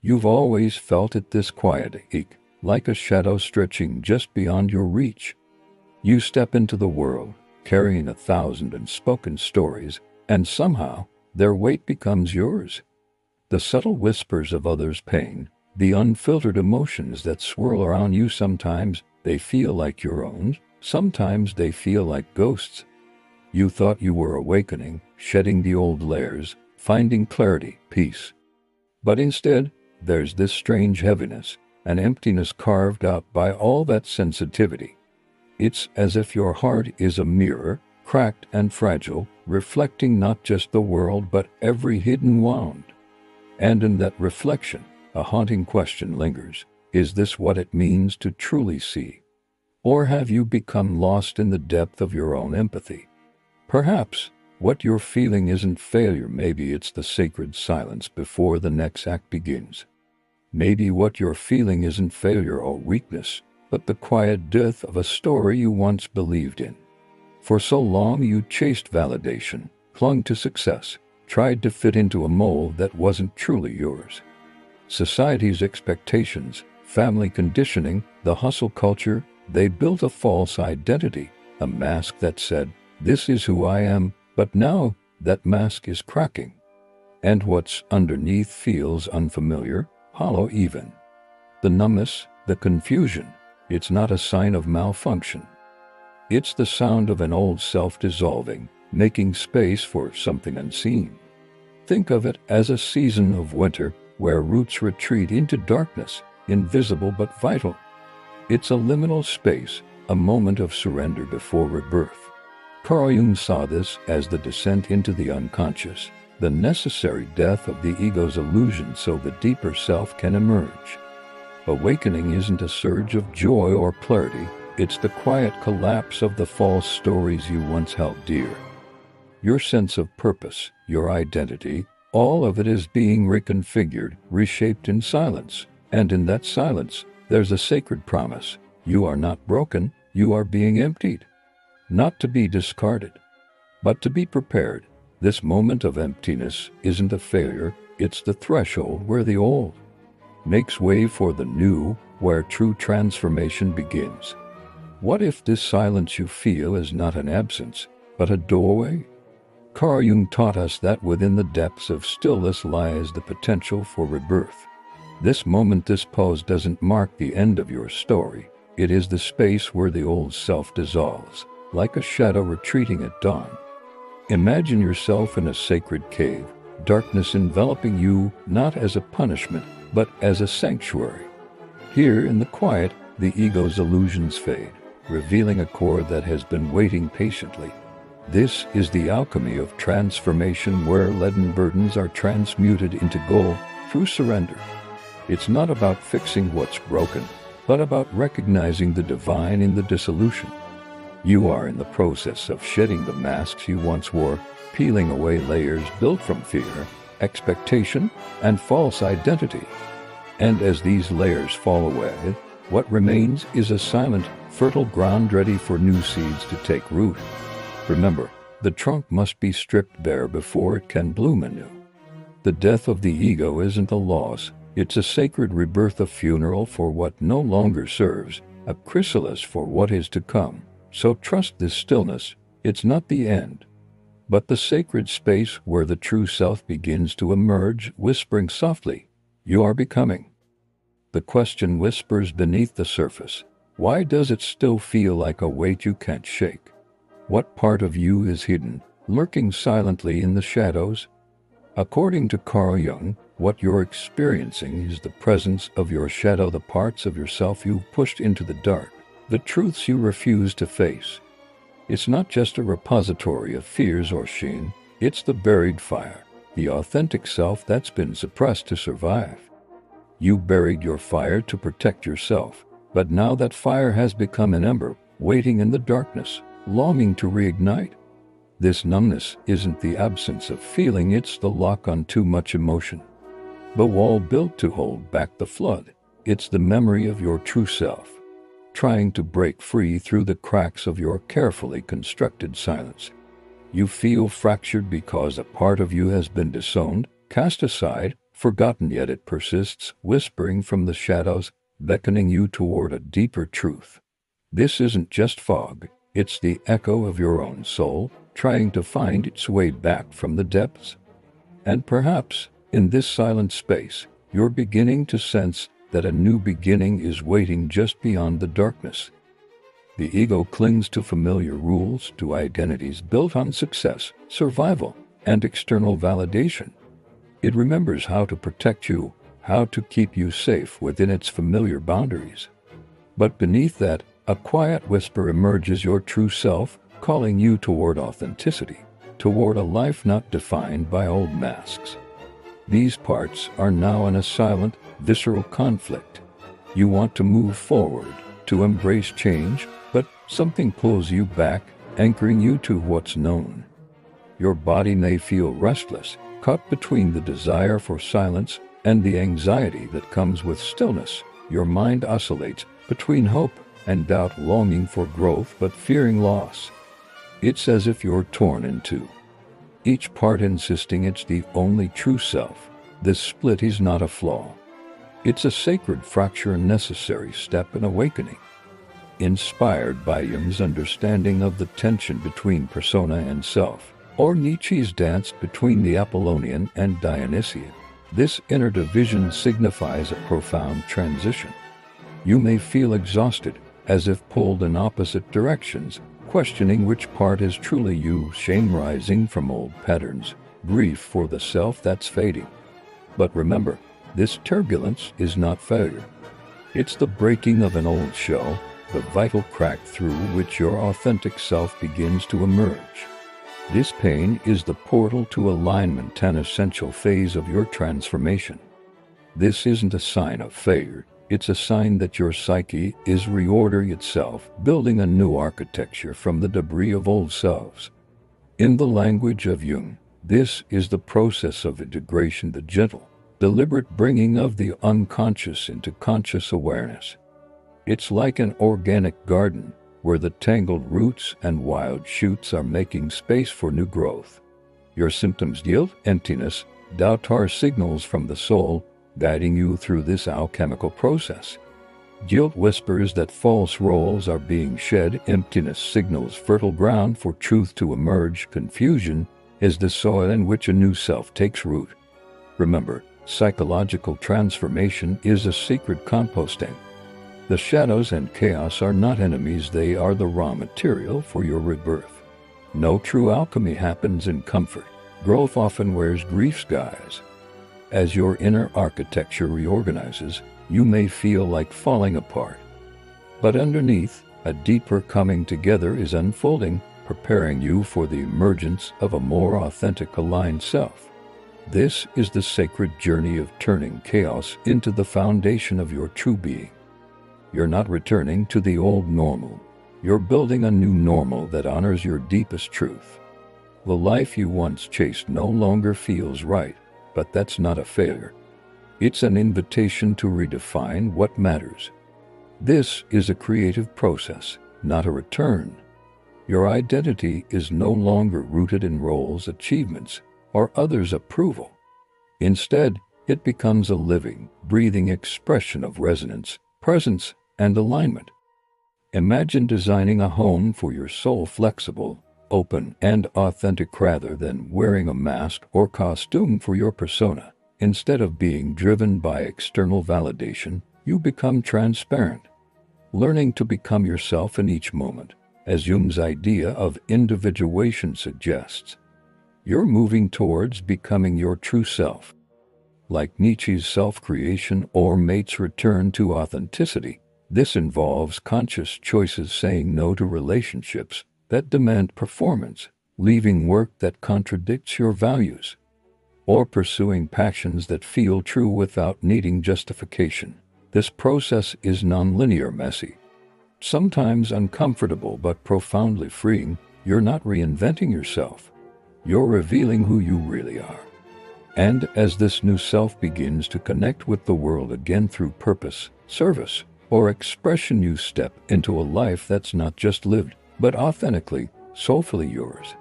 You've always felt it, this quiet ache, like a shadow stretching just beyond your reach. You step into the world, carrying 1,000 unspoken stories, and somehow, their weight becomes yours. The subtle whispers of others' pain, the unfiltered emotions that swirl around you, sometimes they feel like your own, sometimes they feel like ghosts. You thought you were awakening, shedding the old layers, finding clarity, peace. But instead, there's this strange heaviness, an emptiness carved out by all that sensitivity. It's as if your heart is a mirror, cracked and fragile, reflecting not just the world but every hidden wound. And in that reflection, a haunting question lingers. Is this what it means to truly see? Or have you become lost in the depth of your own empathy? Perhaps what you're feeling isn't failure, maybe it's the sacred silence before the next act begins. Maybe what you're feeling isn't failure or weakness, but the quiet death of a story you once believed in. For so long you chased validation, clung to success, tried to fit into a mold that wasn't truly yours. Society's expectations, family conditioning, the hustle culture, they built a false identity, a mask that said, "This is who I am," but now that mask is cracking. And what's underneath feels unfamiliar, hollow even. The numbness, the confusion, it's not a sign of malfunction. It's the sound of an old self dissolving, making space for something unseen. Think of it as a season of winter where roots retreat into darkness, invisible but vital. It's a liminal space, a moment of surrender before rebirth. Carl Jung saw this as the descent into the unconscious, the necessary death of the ego's illusion so the deeper self can emerge. Awakening isn't a surge of joy or clarity, it's the quiet collapse of the false stories you once held dear. Your sense of purpose, your identity, all of it is being reconfigured, reshaped in silence. And in that silence, there's a sacred promise. You are not broken, you are being emptied. Not to be discarded, but to be prepared. This moment of emptiness isn't a failure, it's the threshold where the old makes way for the new, where true transformation begins. What if this silence you feel is not an absence, but a doorway? Carl Jung taught us that within the depths of stillness lies the potential for rebirth. This moment, this pause doesn't mark the end of your story. It is the space where the old self dissolves, like a shadow retreating at dawn. Imagine yourself in a sacred cave, darkness enveloping you not as a punishment, but as a sanctuary. Here in the quiet, the ego's illusions fade, revealing a core that has been waiting patiently. This is the alchemy of transformation, where leaden burdens are transmuted into gold through surrender. It's not about fixing what's broken, but about recognizing the divine in the dissolution. You are in the process of shedding the masks you once wore, peeling away layers built from fear, expectation, and false identity. And as these layers fall away, what remains is a silent, fertile ground ready for new seeds to take root. Remember, the trunk must be stripped bare before it can bloom anew. The death of the ego isn't a loss, it's a sacred rebirth, a funeral for what no longer serves, a chrysalis for what is to come. So trust this stillness, it's not the end, but the sacred space where the true self begins to emerge, whispering softly, "You are becoming." The question whispers beneath the surface. Why does it still feel like a weight you can't shake? What part of you is hidden, lurking silently in the shadows? According to Carl Jung, what you're experiencing is the presence of your shadow, the parts of yourself you've pushed into the dark, the truths you refuse to face. It's not just a repository of fears or shame, it's the buried fire, the authentic self that's been suppressed to survive. You buried your fire to protect yourself, but now that fire has become an ember, waiting in the darkness, longing to reignite. This numbness isn't the absence of feeling, it's the lock on too much emotion. The wall built to hold back the flood. It's the memory of your true self, trying to break free through the cracks of your carefully constructed silence. You feel fractured because a part of you has been disowned, cast aside, forgotten, yet it persists, whispering from the shadows, beckoning you toward a deeper truth. This isn't just fog, it's the echo of your own soul, trying to find its way back from the depths. And perhaps, in this silent space, you're beginning to sense that a new beginning is waiting just beyond the darkness. The ego clings to familiar rules, to identities built on success, survival, and external validation. It remembers how to protect you, how to keep you safe within its familiar boundaries. But beneath that, a quiet whisper emerges, your true self, calling you toward authenticity, toward a life not defined by old masks. These parts are now in a silent, visceral conflict. You want to move forward, to embrace change, but something pulls you back, anchoring you to what's known. Your body may feel restless, caught between the desire for silence and the anxiety that comes with stillness. Your mind oscillates between hope and doubt, longing for growth but fearing loss. It's as if you're torn in two, each part insisting it's the only true self. This split is not a flaw. It's a sacred fracture, a necessary step in awakening. Inspired by Jung's understanding of the tension between persona and self, or Nietzsche's dance between the Apollonian and Dionysian, this inner division signifies a profound transition. You may feel exhausted, as if pulled in opposite directions, questioning which part is truly you, shame rising from old patterns, grief for the self that's fading. But remember, this turbulence is not failure. It's the breaking of an old shell, the vital crack through which your authentic self begins to emerge. This pain is the portal to alignment, an essential phase of your transformation. This isn't a sign of failure, it's a sign that your psyche is reordering itself, building a new architecture from the debris of old selves. In the language of Jung, this is the process of integration, the gentle, deliberate bringing of the unconscious into conscious awareness. It's like an organic garden, where the tangled roots and wild shoots are making space for new growth. Your symptoms, guilt, emptiness, doubt, are signals from the soul, guiding you through this alchemical process. Guilt whispers that false roles are being shed, emptiness signals fertile ground for truth to emerge, confusion is the soil in which a new self takes root. Remember, psychological transformation is a secret composting. The shadows and chaos are not enemies, they are the raw material for your rebirth. No true alchemy happens in comfort. Growth often wears grief's guise. As your inner architecture reorganizes, you may feel like falling apart. But underneath, a deeper coming together is unfolding, preparing you for the emergence of a more authentic, aligned self. This is the sacred journey of turning chaos into the foundation of your true being. You're not returning to the old normal. You're building a new normal that honors your deepest truth. The life you once chased no longer feels right, but that's not a failure. It's an invitation to redefine what matters. This is a creative process, not a return. Your identity is no longer rooted in roles, achievements, or others' approval. Instead, it becomes a living, breathing expression of resonance, presence, and alignment. Imagine designing a home for your soul, flexible, open, and authentic, rather than wearing a mask or costume for your persona. Instead of being driven by external validation, you become transparent, learning to become yourself in each moment. As Jung's idea of individuation suggests, you're moving towards becoming your true self. Like Nietzsche's self-creation or Mate's return to authenticity, this involves conscious choices, saying no to relationships that demand performance, leaving work that contradicts your values, or pursuing passions that feel true without needing justification. This process is nonlinear, messy, sometimes uncomfortable, but profoundly freeing. You're not reinventing yourself. You're revealing who you really are. And as this new self begins to connect with the world again through purpose, service, or expression, you step into a life that's not just lived, but authentically, soulfully yours.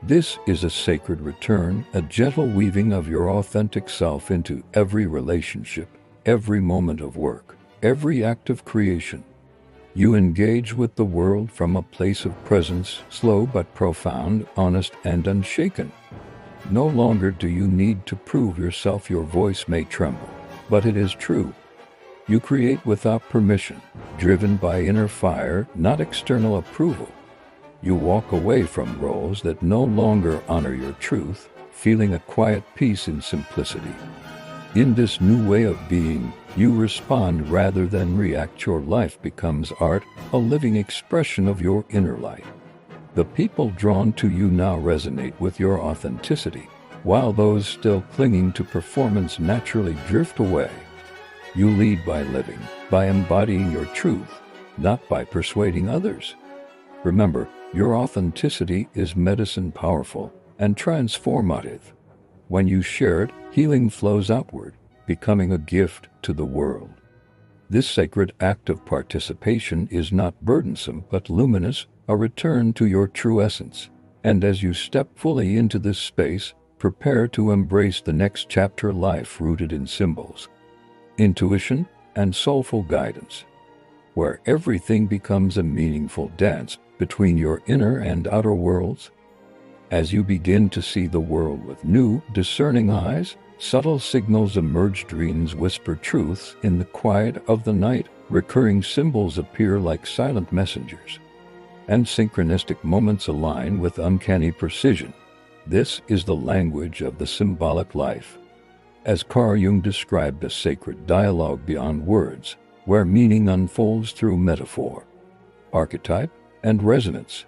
This is a sacred return, a gentle weaving of your authentic self into every relationship, every moment of work, every act of creation. You engage with the world from a place of presence, slow but profound, honest and unshaken. No longer do you need to prove yourself. Your voice may tremble, but it is true. You create without permission, driven by inner fire, not external approval. You walk away from roles that no longer honor your truth, feeling a quiet peace in simplicity. In this new way of being, you respond rather than react. Your life becomes art, a living expression of your inner light. The people drawn to you now resonate with your authenticity, while those still clinging to performance naturally drift away. You lead by living, by embodying your truth, not by persuading others. Remember, your authenticity is medicine, powerful and transformative. When you share it, healing flows outward, becoming a gift to the world. This sacred act of participation is not burdensome but luminous, a return to your true essence. And as you step fully into this space, prepare to embrace the next chapter, life rooted in symbols, intuition, and soulful guidance, where everything becomes a meaningful dance between your inner and outer worlds. As you begin to see the world with new, discerning eyes, subtle signals emerge, dreams whisper truths in the quiet of the night, recurring symbols appear like silent messengers, and synchronistic moments align with uncanny precision. This is the language of the symbolic life. As Carl Jung described, a sacred dialogue beyond words, where meaning unfolds through metaphor, archetype, and resonance.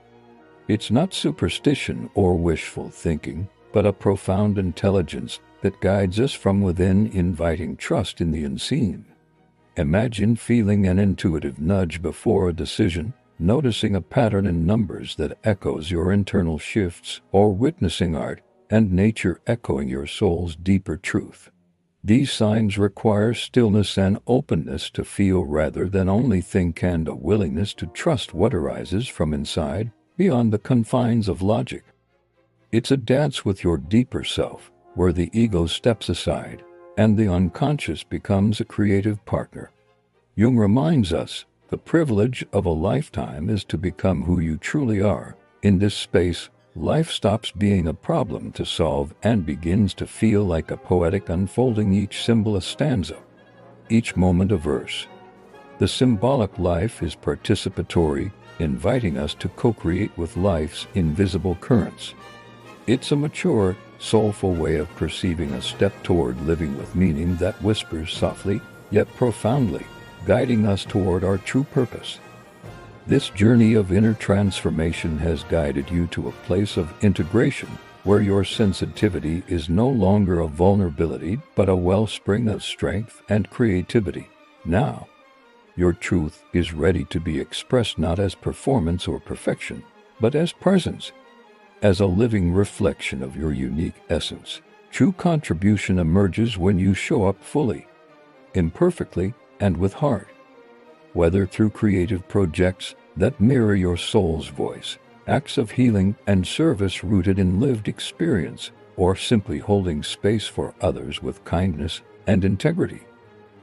It's not superstition or wishful thinking, but a profound intelligence that guides us from within, inviting trust in the unseen. Imagine feeling an intuitive nudge before a decision, noticing a pattern in numbers that echoes your internal shifts, or witnessing art and nature echoing your soul's deeper truth. These signs require stillness and openness to feel rather than only think, and a willingness to trust what arises from inside, beyond the confines of logic. It's a dance with your deeper self, where the ego steps aside, and the unconscious becomes a creative partner. Jung reminds us, the privilege of a lifetime is to become who you truly are. In this space, life stops being a problem to solve and begins to feel like a poetic unfolding, each symbol a stanza, each moment a verse. The symbolic life is participatory, inviting us to co-create with life's invisible currents. It's a mature, soulful way of perceiving, a step toward living with meaning that whispers softly, yet profoundly, guiding us toward our true purpose. This journey of inner transformation has guided you to a place of integration, where your sensitivity is no longer a vulnerability but a wellspring of strength and creativity. Now, your truth is ready to be expressed, not as performance or perfection, but as presence, as a living reflection of your unique essence. True contribution emerges when you show up fully, imperfectly, and with heart. Whether through creative projects that mirror your soul's voice, acts of healing and service rooted in lived experience, or simply holding space for others with kindness and integrity,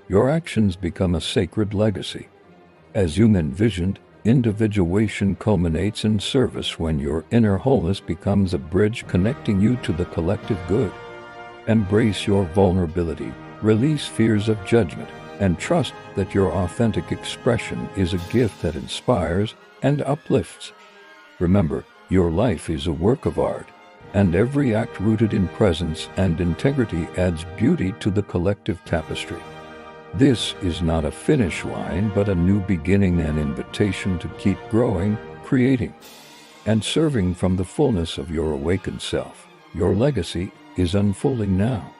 your actions become a sacred legacy. As Jung envisioned, individuation culminates in service when your inner wholeness becomes a bridge connecting you to the collective good. Embrace your vulnerability, release fears of judgment, and trust that your authentic expression is a gift that inspires and uplifts. Remember, your life is a work of art, and every act rooted in presence and integrity adds beauty to the collective tapestry. This is not a finish line but a new beginning, an invitation to keep growing, creating, and serving from the fullness of your awakened self. Your legacy is unfolding now.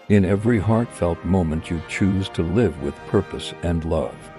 In every heartfelt moment you choose to live with purpose and love.